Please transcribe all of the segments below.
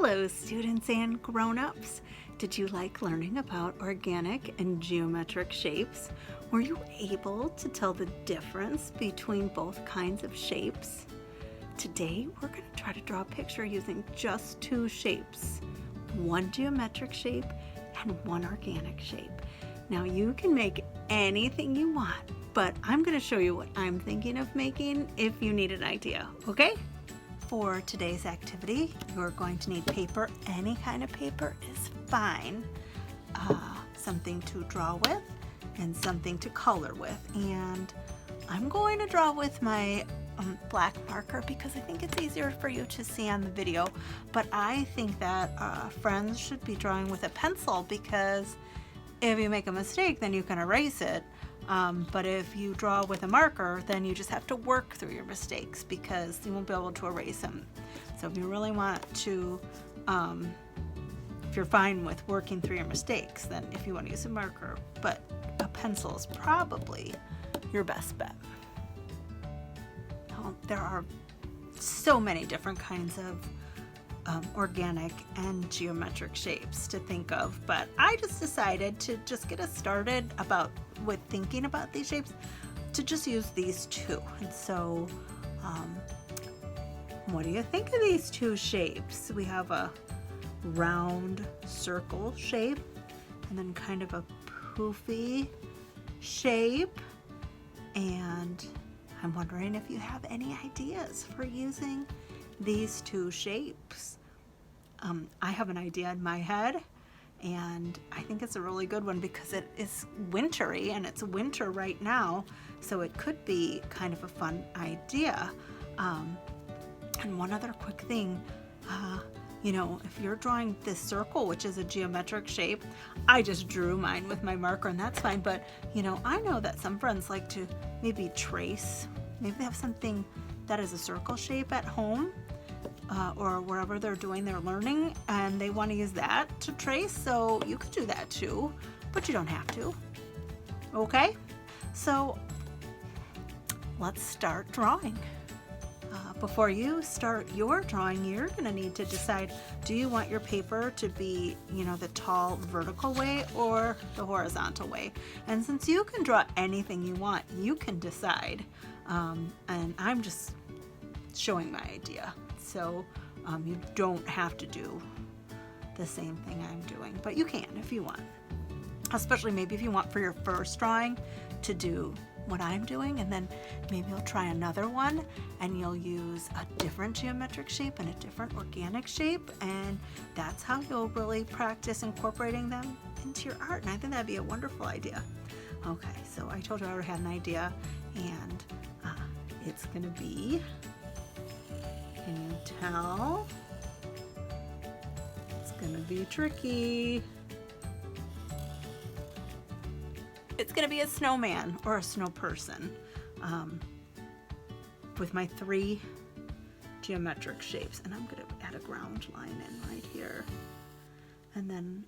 Hello students and grown-ups. Did you like learning about organic and geometric shapes? Were you able to tell the difference between both kinds of shapes? Today we're going to try to draw a picture using just two shapes, one geometric shape and one organic shape. Now you can make anything you want, but I'm going to show you what I'm thinking of making if you need an idea, okay? For today's activity, you're going to need paper. Any kind of paper is fine. Something to draw with and something to color with. And I'm going to draw with my black marker because I think it's easier for you to see on the video. But I think that friends should be drawing with a pencil because if you make a mistake, then you can erase it. But if you draw with a marker, then you just have to work through your mistakes because you won't be able to erase them. So if you really want to, if you're fine with working through your mistakes, then if you want to use a marker, but a pencil is probably your best bet. Now, there are so many different kinds of organic and geometric shapes to think of, but I just decided to just get us started with thinking about these shapes to just use these two. And so what do you think of these two shapes? We have a round circle shape and then kind of a poofy shape, and I'm wondering if you have any ideas for using these two shapes. I have an idea in my head, and I think it's a really good one because it is wintry, and it's winter right now, so it could be kind of a fun idea. And one other quick thing, you know, if you're drawing this circle, which is a geometric shape, I just drew mine with my marker, and that's fine, but you know, I know that some friends like to maybe trace. Maybe they have something that is a circle shape at home, or wherever they're doing their learning, and they want to use that to trace. So you could do that too, but you don't have to. Okay, so let's start drawing. Before you start your drawing, you're going to need to decide, do you want your paper to be, you know, the tall vertical way or the horizontal way? And since you can draw anything you want, you can decide. And I'm just showing my idea. So you don't have to do the same thing I'm doing, but you can if you want. Especially maybe if you want for your first drawing to do what I'm doing, and then maybe you'll try another one and you'll use a different geometric shape and a different organic shape, and that's how you'll really practice incorporating them into your art. And I think that'd be a wonderful idea. Okay, so I told you I already had an idea, and it's gonna be, can you tell? It's gonna be tricky. It's gonna be a snowman or a snow person with my three geometric shapes, and I'm gonna add a ground line in right here, and then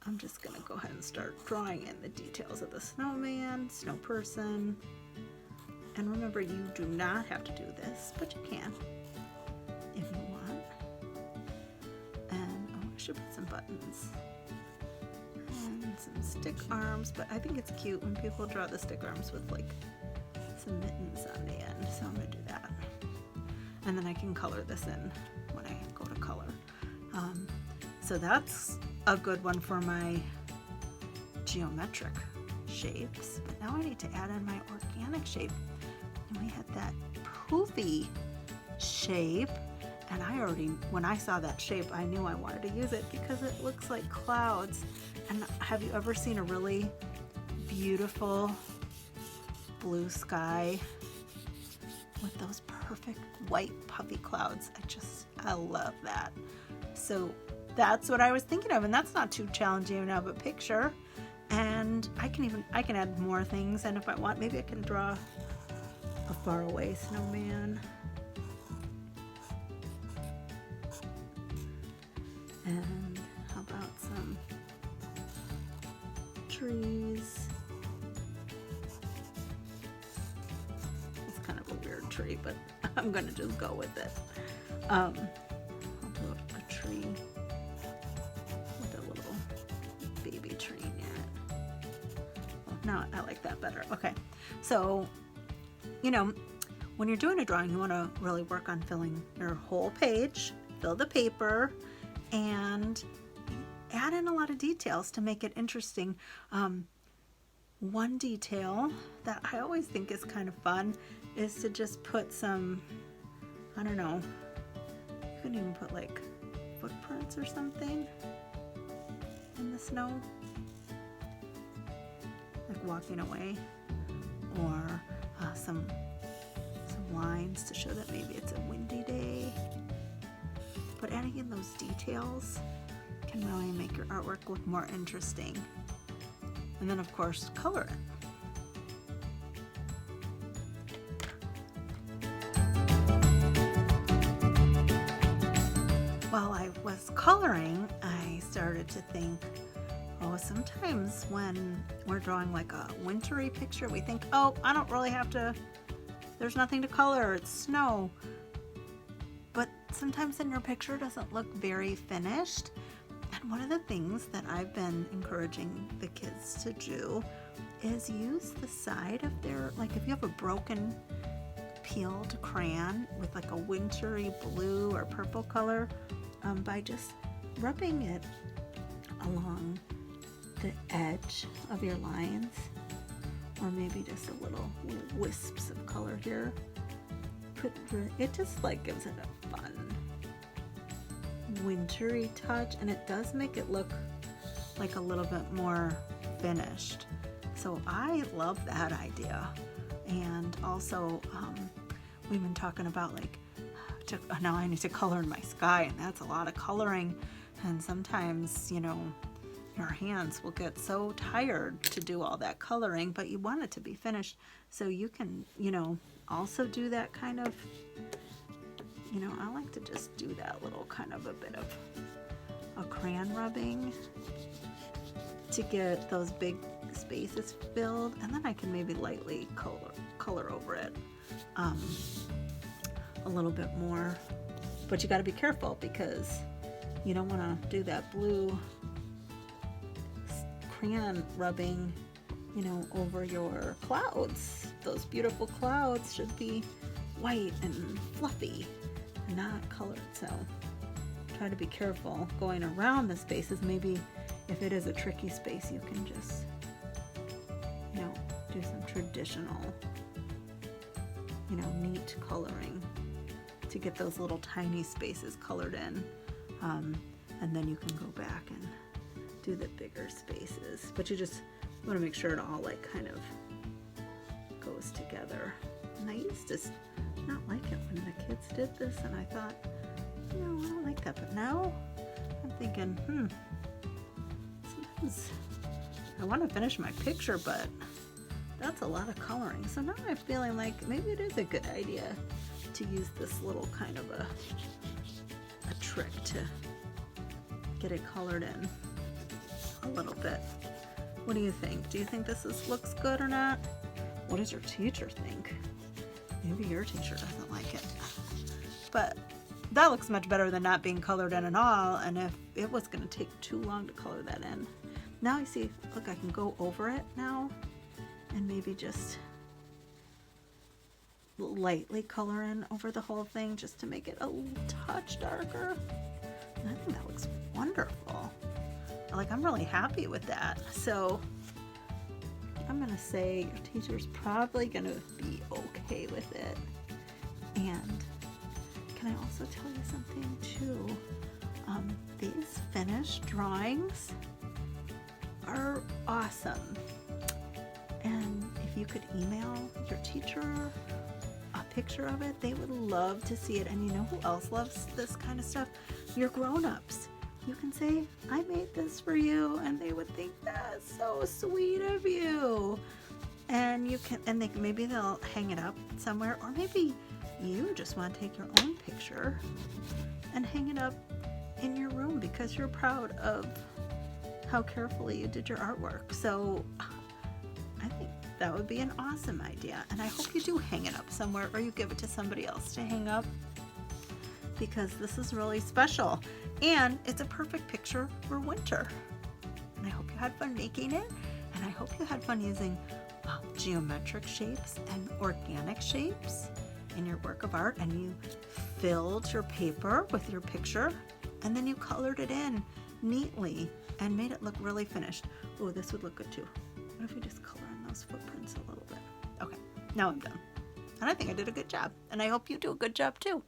I'm just gonna go ahead and start drawing in the details of the snowman, snow person. And remember, you do not have to do this, but you can if you want. And oh, I should put some buttons and some stick arms, but I think it's cute when people draw the stick arms with like some mittens on the end, so I'm gonna do that. And then I can color this in when I go to color. So that's a good one for my geometric shapes, but now I need to add in my organic shape. And we had that poofy shape, and when I saw that shape, I knew I wanted to use it because it looks like clouds. And have you ever seen a really beautiful blue sky with those perfect white puffy clouds? I love that. So that's what I was thinking of, and that's not too challenging of a picture. And I can add more things, and if I want, maybe I can draw a faraway snowman. And how about some trees? It's kind of a weird tree, but I'm gonna just go with it. I'll do a tree with a little baby tree in it. Well, no, I like that better. Okay, so, you know, when you're doing a drawing, you want to really work on filling your whole page, fill the paper, and add in a lot of details to make it interesting. One detail that I always think is kind of fun is to just put some, I don't know, you could even put like footprints or something in the snow, like walking away, or some lines to show that maybe it's a windy day. But adding in those details can really make your artwork look more interesting. And then, of course, color it. While I was coloring, I started to think, oh, sometimes when we're drawing like a wintry picture, we think, oh, I don't really have to, there's nothing to color, it's snow. But sometimes then your picture doesn't look very finished. And one of the things that I've been encouraging the kids to do is use the side of their, like if you have a broken peeled crayon with like a wintry blue or purple color, by just rubbing it along the edge of your lines, or maybe just a little wisps of color here. It just like gives it a fun wintry touch, and it does make it look like a little bit more finished. So I love that idea. And also we've been talking about like now I need to color in my sky, and that's a lot of coloring, and sometimes, you know, your hands will get so tired to do all that coloring, but you want it to be finished. So you can, you know, also do that kind of, you know, I like to just do that little kind of a bit of a crayon rubbing to get those big spaces filled, and then I can maybe lightly color over it a little bit more. But you got to be careful because you don't want to do that blue crayon rubbing, you know, over your clouds. Those beautiful clouds should be white and fluffy, not colored. So try to be careful going around the spaces. Maybe if it is a tricky space, you can just, you know, do some traditional, you know, neat coloring to get those little tiny spaces colored in, and then you can go back and do the bigger spaces. But you just want to make sure it all like kind of goes together. And I used to not like it when the kids did this, and I thought, no, I don't like that. But now I'm thinking, sometimes I want to finish my picture, but that's a lot of coloring. So now I'm feeling like maybe it is a good idea to use this little kind of a trick to get it colored in a little bit. What do you think? Do you think this looks good or not? What does your teacher think? Maybe your teacher doesn't like it. But that looks much better than not being colored in at all, and if it was going to take too long to color that in. Now I see, look, I can go over it now and maybe just lightly color in over the whole thing just to make it a touch darker. And I think that looks wonderful. Like, I'm really happy with that. So I'm gonna say your teacher's probably gonna be okay with it. And can I also tell you something too? These finished drawings are awesome. And if you could email your teacher a picture of it, they would love to see it. And you know who else loves this kind of stuff? Your grown-ups. You can say, I made this for you, and they would think that's so sweet of you. And you can, and maybe they'll hang it up somewhere, or maybe you just want to take your own picture and hang it up in your room because you're proud of how carefully you did your artwork. So I think that would be an awesome idea, and I hope you do hang it up somewhere, or you give it to somebody else to hang up. because this is really special and it's a perfect picture for winter. And I hope you had fun making it, and I hope you had fun using geometric shapes and organic shapes in your work of art, and you filled your paper with your picture and then you colored it in neatly and made it look really finished. Oh, this would look good too. What if we just color in those footprints a little bit? Okay, now I'm done. And I think I did a good job, and I hope you do a good job too.